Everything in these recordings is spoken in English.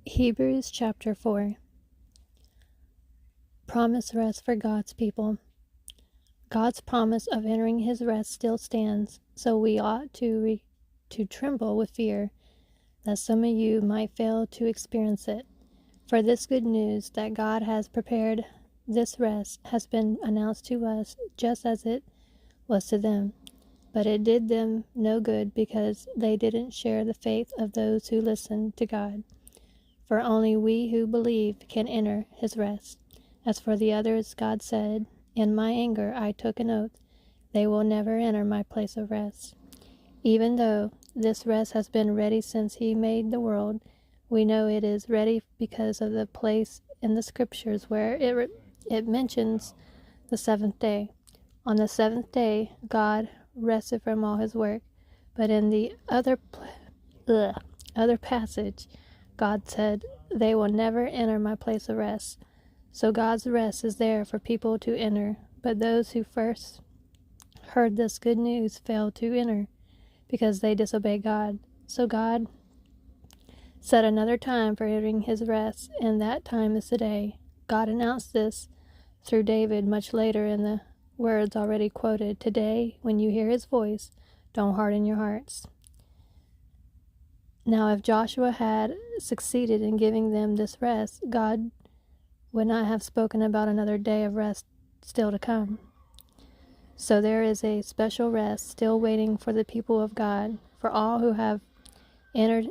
Hebrews chapter 4. Promise rest for God's people. God's promise of entering his rest still stands, so we ought to tremble with fear that some of you might fail to experience it. For this good news that God has prepared this rest has been announced to us just as it was to them. But it did them no good because they didn't share the faith of those who listened to God. For only we who believe can enter his rest. As for the others, God said, "In my anger I took an oath, they will never enter my place of rest." Even though this rest has been ready since he made the world, we know it is ready because of the place in the scriptures where it mentions the seventh day. On the seventh day, God rested from all his work. But in the other passage, God said, "They will never enter my place of rest." So God's rest is there for people to enter, but those who first heard this good news failed to enter because they disobeyed God. So God set another time for entering his rest, and that time is today. God announced this through David much later in the words already quoted. "Today, when you hear his voice, don't harden your hearts." Now, if Joshua had succeeded in giving them this rest, God would not have spoken about another day of rest still to come. So there is a special rest still waiting for the people of God, for all who have entered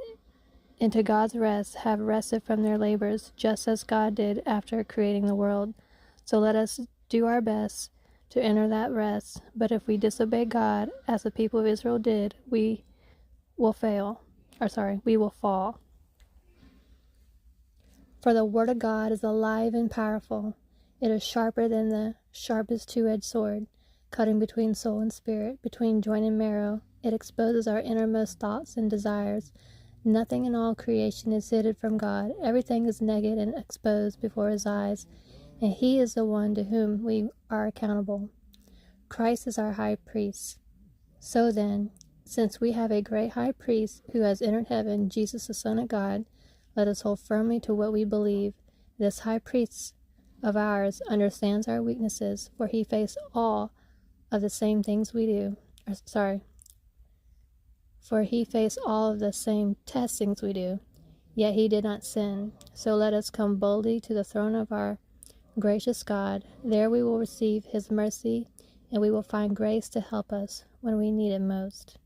into God's rest have rested from their labors, just as God did after creating the world. So let us do our best to enter that rest, but if we disobey God, as the people of Israel did, we will fall. For the word of God is alive and powerful. It is sharper than the sharpest two-edged sword, cutting between soul and spirit, between joint and marrow. It exposes our innermost thoughts and desires. Nothing in all creation is hidden from God. Everything is naked and exposed before his eyes, and he is the one to whom we are accountable. Christ is our high priest. So then, since we have a great high priest who has entered heaven, Jesus the Son of God, let us hold firmly to what we believe. This high priest of ours understands our weaknesses, for he faced all of the same things we do. For he faced all of the same testings we do, yet he did not sin. So let us come boldly to the throne of our gracious God. There we will receive his mercy, and we will find grace to help us when we need it most.